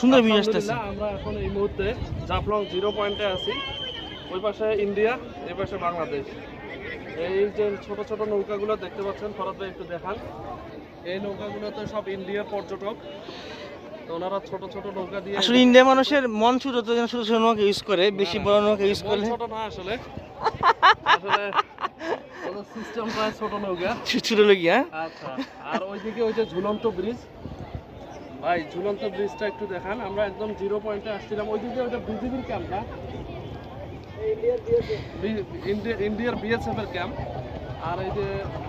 সুন্দর ভিউ আসতেছে। আমরা এখন এই মুহূর্তে জাফলং 0 পয়েন্টে আছি। ওই পাশে ইন্ডিয়া, এই পাশে বাংলাদেশ। এই যে ছোট ছোট নৌকাগুলো দেখতে পাচ্ছেন, ফরাদ ভাই একটু দেখান। এই নৌকাগুলোতে সব ইন্ডিয়ার পর্যটক, তো ওনারা ছোট ছোট নৌকা দিয়ে, আসলে ইন্ডিয়া মানুষের মন ছোট, তো ছোট ছোট নৌকা ইউজ করে, বেশি বড় নৌকা ইউজ করলে ছোট না আসলে আসলে সিস্টেম প্রায় ছোট নৌকা, ছোট লগিয়া। আচ্ছা, আর ওইদিকে ওই যে ঝুলন্ত ব্রিজ, ভাই ঝুলন্ত ব্রিজটা একটু দেখান। আমরা একদম 0 পয়েন্টে আসছিলাম। ওইদিকে ওইটা বিজিবির ক্যাম্প না, ইন্ডিয়ার বিএসএফ এর ক্যাম্প। আর এই যে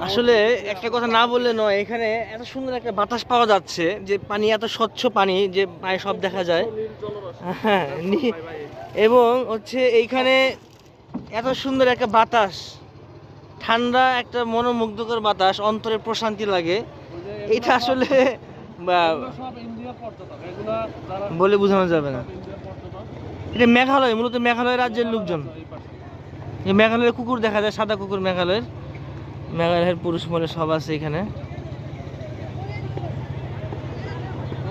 আসলে একটা কথা না বললে নয়, এখানে এত সুন্দর একটা বাতাস পাওয়া যাচ্ছে, যে পানি এত স্বচ্ছ পানি যে প্রায় সব দেখা যায়। নীল জলরাশি। হ্যাঁ, ভাই, ভাই, এবং হচ্ছে এইখানে এত সুন্দর একটা বাতাস, ঠান্ডা একটা মনোমুগ্ধকর বাতাস, অন্তরে প্রশান্তি লাগে। ওই যে এটা আসলে এগুলো সব ইন্ডিয়ার পর্যটক, এগুলো যারা বলে বোঝানো যাবে না। সব ইন্ডিয়ার পর্যটক। এটা মেঘালয়, মূলত মেঘালয় রাজ্যের লোকজন। এই পাশে এই মেঘালয়ের কুকুর দেখা যায়, সাদা কুকুর মেঘালয়ের পুরুষ মহিলা সব আছে এখানে।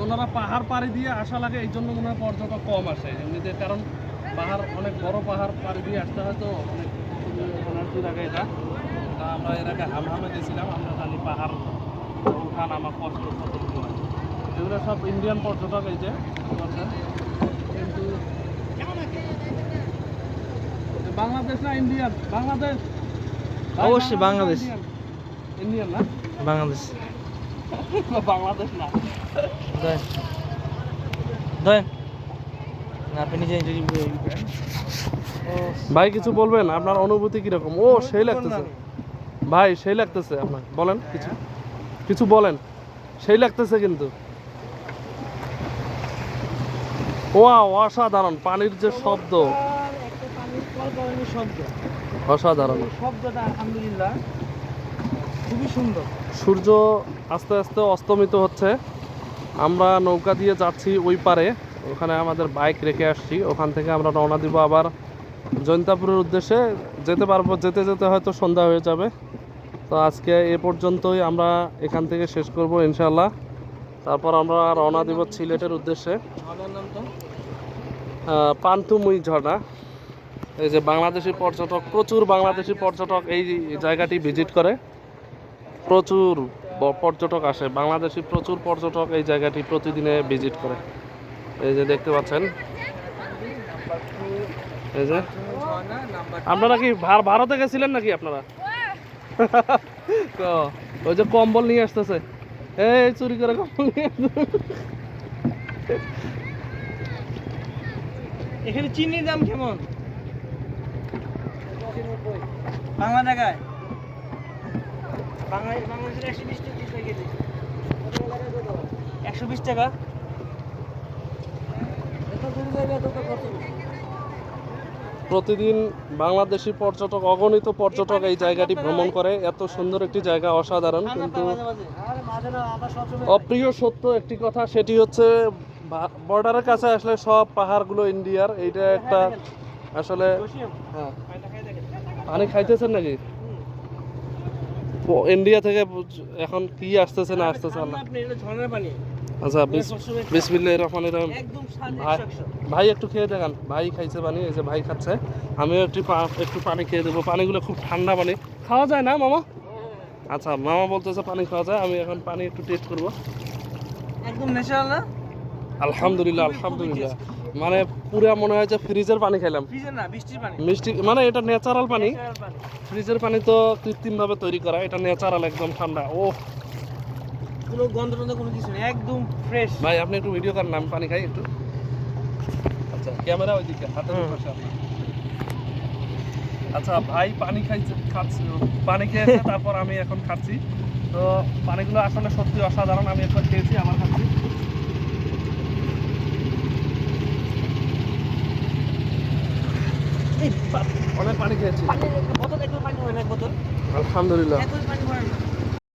ওনারা পাহাড় পাড়ি দিয়ে আসা লাগে, এই জন্য মনে হয় পর্যটক কম আসে এমনিতে, কারণ পাহাড় অনেক বড় পাহাড় পাড়ি দিয়ে আসতে হয়, তো অনেক এনার্জি লাগে এটা। তা আমরা এর আগে হামহামে গেছিলাম, আমরা খালি পাহাড় উঠান আমার কষ্ট কতটুকু হয়। এগুলো সব ইন্ডিয়ান পর্যটক, এই যে বলছেন। কিন্তু বাংলাদেশ না ইন্ডিয়ান? বাংলাদেশ, অবশ্যই বাংলাদেশ। ইন্ডিয়ান না, বাংলাদেশ। বাংলাদেশ না। ধরেন ধরেন না, আপনি নিজে নিজে ভাই কিছু বলবেন, আপনার অনুভূতি কিরকম? ও সেই লাগতেছে ভাই, সেই লাগতেছে। আপনার বলেন, কিছু কিছু বলেন, সেই লাগতেছে কিন্তু। ওয়াও, অসাধারণ পানির যে শব্দ, অসাধারণ শব্দটা আলহামদুলিল্লাহ খুবই সুন্দর। সূর্য আস্তে আস্তে অস্তমিত হচ্ছে। আমরা নৌকা দিয়ে যাচ্ছি ওই পারে, ওখানে আমাদের বাইক রেখে আসছি। ওখান থেকে আমরা রওনা দিব আবার জৈন্তাপুরের উদ্দেশ্যে। যেতে পারবো, যেতে যেতে হয়তো সন্ধ্যা হয়ে যাবে। তো আজকে এ পর্যন্তই, আমরা এখান থেকে শেষ করব ইনশাল্লাহ। তারপর আমরা রওনা দিব সিলেটের উদ্দেশ্যে। পান্তুমুই ঝর্ণা। এই যে বাংলাদেশি পর্যটক, প্রচুর বাংলাদেশি পর্যটক এই জায়গাটি ভিজিট করে, প্রচুর পর্যটক আসে, বাংলাদেশি প্রচুর পর্যটক এই জায়গাটি প্রতিদিনে ভিজিট করে। এই যে দেখতে পাচ্ছেন, এই যে আপনারা কি ভারতে গেছিলেন নাকি আপনারা? তো ওই যে কম্বল নিয়ে আসতেছে, এই চুরি করে কম্বল নিয়ে এখানে চিনির দাম কেমন বাংলা টাকায়? বাংলাদেশের 120 টাকা কেজি। 120 টাকা। প্রতিদিন বাংলাদেশি পর্যটক, অগণিত পর্যটক এই জায়গাটি ভ্রমণ করে। এত সুন্দর একটি জায়গা, অসাধারণ। কিন্তু অপ্রিয় সত্য একটি কথা, সেটি হচ্ছে বর্ডারের কাছে আসলে সব পাহাড়গুলো ইন্ডিয়ার। এইটা একটা আসলে। হ্যাঁ, পানি খাইতেছেন নাকি? ইন্ডিয়া থেকে এখন কি আসতেছে না আসতেছে না। আচ্ছা, বিসমিল্লাহির রহমানির রহিম। ভাই একটু খেয়ে দেখান, ভাই খাইছে পানি, এই যে ভাই খাচ্ছে। আমিও একটু পানি খেয়ে দেবো। পানিগুলো খুব ঠান্ডা পানি, খাওয়া যায় না মামা? আচ্ছা, মামা বলতেছে পানি খাওয়া যায়। আমি এখন পানি একটু টেস্ট করবো। একদম ন্যাচারাল না? আলহামদুলিল্লাহ, আলহামদুলিল্লাহ। মানে পুরা মনে হয় যে ফ্রিজের পানি খাইলাম। ফ্রিজের না, বৃষ্টির পানি। মিষ্টি মানে এটা ন্যাচারাল পানি। ফ্রিজের পানি তো কৃত্রিমভাবে তৈরি করা, এটা ন্যাচারাল, একদম ঠান্ডা। ও, কোনো গন্ধ টন্ধ কোনো কিছু নেই, একদম ফ্রেশ। ভাই আপনি একটু ভিডিও করেন, আমি পানি খাই একটু। আচ্ছা, ক্যামেরা ওইদিকে, হাতের পাশে আপনার। আচ্ছা, ভাই পানি খাচ্ছে, পানি খেয়েছে, তারপর আমি এখন খাচ্ছি। তো পানিগুলো আসলে সত্যি অসাধারণ। আমি একবার খেয়েছি, আবার খাচ্ছি। অনেক পানি খেয়েছি, বোতল, একটু পানি হয় না বোতল? আলহামদুলিল্লাহ। এত পানি হয় না।